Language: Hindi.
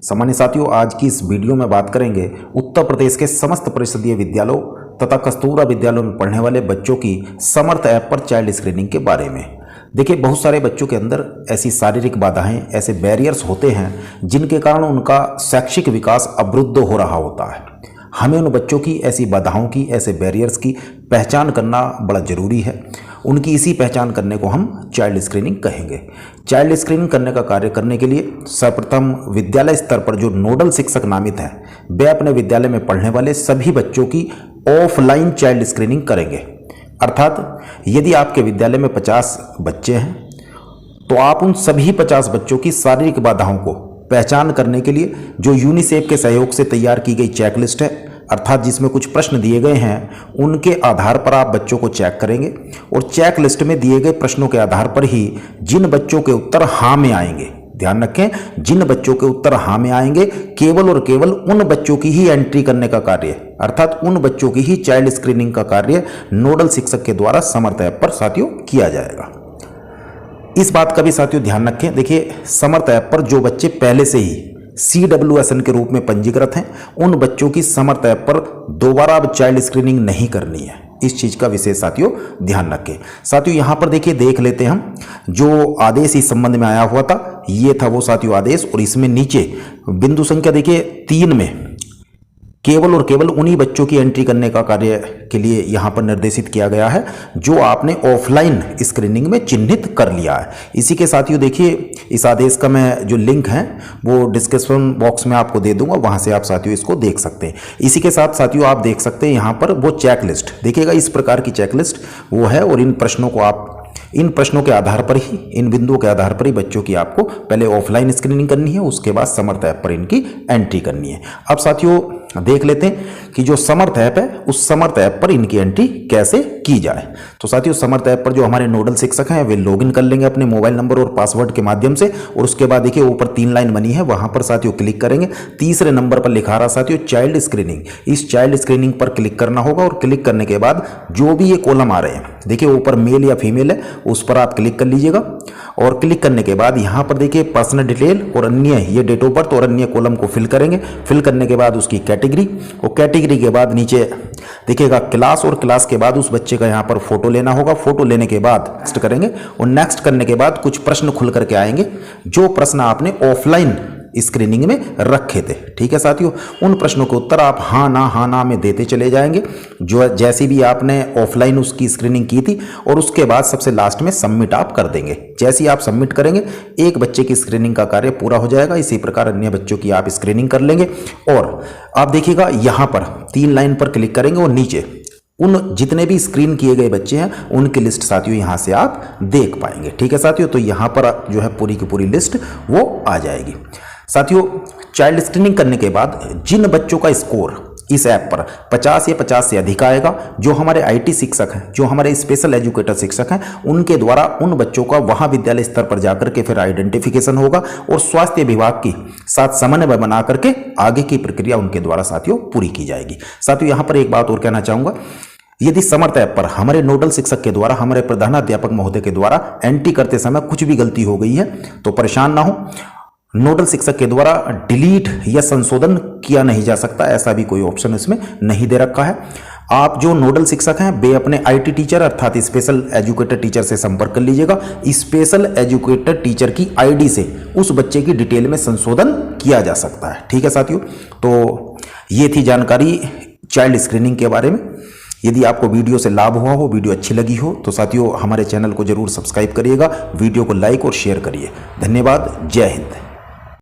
सामान्य साथियों, आज की इस वीडियो में बात करेंगे उत्तर प्रदेश के समस्त परिषदीय विद्यालयों तथा कस्तूरबा विद्यालयों में पढ़ने वाले बच्चों की समर्थ ऐप पर चाइल्ड स्क्रीनिंग के बारे में। देखिए, बहुत सारे बच्चों के अंदर ऐसी शारीरिक बाधाएं, ऐसे बैरियर्स होते हैं जिनके कारण उनका शैक्षिक विकास अवरुद्ध हो रहा होता है। हमें उन बच्चों की ऐसी बाधाओं की, ऐसे बैरियर्स की पहचान करना बड़ा ज़रूरी है। उनकी इसी पहचान करने को हम चाइल्ड स्क्रीनिंग कहेंगे। चाइल्ड स्क्रीनिंग करने का कार्य करने के लिए सर्वप्रथम विद्यालय स्तर पर जो नोडल शिक्षक नामित हैं, वे अपने विद्यालय में पढ़ने वाले सभी बच्चों की ऑफलाइन चाइल्ड स्क्रीनिंग करेंगे। अर्थात यदि आपके विद्यालय में 50 बच्चे हैं तो आप उन सभी 50 बच्चों की शारीरिक बाधाओं को पहचान करने के लिए जो यूनिसेफ के सहयोग से तैयार की गई चेकलिस्ट है, अर्थात जिसमें कुछ प्रश्न दिए गए हैं, उनके आधार पर आप बच्चों को चेक करेंगे और चेक लिस्ट में दिए गए प्रश्नों के आधार पर ही जिन बच्चों के उत्तर हाँ में आएंगे, ध्यान रखें, जिन बच्चों के उत्तर हाँ में आएंगे, केवल और केवल उन बच्चों की ही एंट्री करने का कार्य, अर्थात उन बच्चों की ही चाइल्ड स्क्रीनिंग का कार्य नोडल शिक्षक के द्वारा समर्थ ऐप पर साथियों किया जाएगा। इस बात का भी साथियों ध्यान रखें। देखिए, समर्थ ऐप पर जो बच्चे पहले से ही CWSN के रूप में पंजीकृत हैं, उन बच्चों की समर्थ ऐप पर दोबारा अब चाइल्ड स्क्रीनिंग नहीं करनी है। इस चीज का विशेष साथियों ध्यान रखें। साथियों, यहां पर देखिए, देख लेते हैं हम जो आदेश इस संबंध में आया हुआ था, ये था वो साथियों आदेश, और इसमें नीचे बिंदु संख्या देखिए 3 में केवल और केवल उन्हीं बच्चों की एंट्री करने का कार्य के लिए यहां पर निर्देशित किया गया है जो आपने ऑफलाइन स्क्रीनिंग में चिन्हित कर लिया है। इसी के साथियों देखिए, इस आदेश का मैं जो लिंक है वो डिस्क्रिप्शन बॉक्स में आपको दे दूंगा, वहां से आप साथियों इसको देख सकते हैं। इसी के साथ साथियों आप देख सकते हैं यहां पर वो चेकलिस्ट देखिएगा, इस प्रकार की चेकलिस्ट वो है, और इन प्रश्नों के आधार पर ही, इन बिंदुओं के आधार पर ही बच्चों की आपको पहले ऑफलाइन स्क्रीनिंग करनी है, उसके बाद समर्थ ऐप पर इनकी एंट्री करनी है। अब साथियों देख लेते हैं कि जो समर्थ ऐप है, उस समर्थ ऐप पर इनकी एंट्री कैसे की जाए। तो साथियों, समर्थ ऐप पर जो हमारे नोडल शिक्षक हैं वे लॉगिन कर लेंगे अपने मोबाइल नंबर और पासवर्ड के माध्यम से, और उसके बाद देखिए ऊपर 3 लाइन बनी है, वहां पर साथियों क्लिक करेंगे। तीसरे नंबर पर लिखा रहा साथियों चाइल्ड स्क्रीनिंग, इस चाइल्ड स्क्रीनिंग पर क्लिक करना होगा, और क्लिक करने के बाद जो भी ये कॉलम आ रहे हैं, देखिए ऊपर मेल या फीमेल है, उस पर आप क्लिक कर लीजिएगा। और क्लिक करने के बाद यहाँ पर देखिए पर्सनल डिटेल और अन्य, ये डेट ऑफ बर्थ और अन्य कॉलम को फिल करेंगे। फिल करने के बाद उसकी कैटेगरी, और कैटेगरी के बाद नीचे देखिएगा क्लास, और क्लास के बाद उस बच्चे का यहाँ पर फोटो लेना होगा। फोटो लेने के बाद नेक्स्ट करेंगे, और नेक्स्ट करने के बाद कुछ प्रश्न खुल करके आएंगे जो प्रश्न आपने ऑफलाइन स्क्रीनिंग में रखे थे। ठीक है साथियों, उन प्रश्नों के उत्तर आप हाँ ना में देते चले जाएंगे जो जैसी भी आपने ऑफलाइन उसकी स्क्रीनिंग की थी, और उसके बाद सबसे लास्ट में सबमिट आप कर देंगे। जैसे ही आप सबमिट करेंगे, एक बच्चे की स्क्रीनिंग का कार्य पूरा हो जाएगा। इसी प्रकार अन्य बच्चों की आप स्क्रीनिंग कर लेंगे। और आप देखिएगा यहाँ पर 3 लाइन पर क्लिक करेंगे और नीचे उन जितने भी स्क्रीन किए गए बच्चे हैं उनकी लिस्ट साथियों यहां से आप देख पाएंगे। ठीक है साथियों, तो यहां पर जो है पूरी की पूरी लिस्ट वो आ जाएगी। साथियों, चाइल्ड स्क्रीनिंग करने के बाद जिन बच्चों का स्कोर इस ऐप पर 50 या 50 से अधिक आएगा, जो हमारे IT शिक्षक हैं, जो हमारे स्पेशल एजुकेटर शिक्षक हैं, उनके द्वारा उन बच्चों का वहां विद्यालय स्तर पर जाकर के फिर आइडेंटिफिकेशन होगा, और स्वास्थ्य विभाग की साथ समन्वय बना करके आगे की प्रक्रिया उनके द्वारा साथियों पूरी की जाएगी। साथियों, यहां पर एक बात और कहना चाहूंगा, यदि समर्थ ऐप पर हमारे नोडल शिक्षक के द्वारा, हमारे प्रधानाध्यापक महोदय के द्वारा एंट्री करते समय कुछ भी गलती हो गई है तो परेशान ना हो। नोडल शिक्षक के द्वारा डिलीट या संशोधन किया नहीं जा सकता, ऐसा भी कोई ऑप्शन इसमें नहीं दे रखा है। आप जो नोडल शिक्षक हैं वे अपने IT टीचर अर्थात स्पेशल एजुकेटर टीचर से संपर्क कर लीजिएगा। स्पेशल एजुकेटर टीचर की ID से उस बच्चे की डिटेल में संशोधन किया जा सकता है। ठीक है साथियों, तो ये थी जानकारी चाइल्ड स्क्रीनिंग के बारे में। यदि आपको वीडियो से लाभ हुआ हो, वीडियो अच्छी लगी हो, तो साथियों हमारे चैनल को जरूर सब्सक्राइब करिएगा, वीडियो को लाइक और शेयर करिए। धन्यवाद। जय हिंद।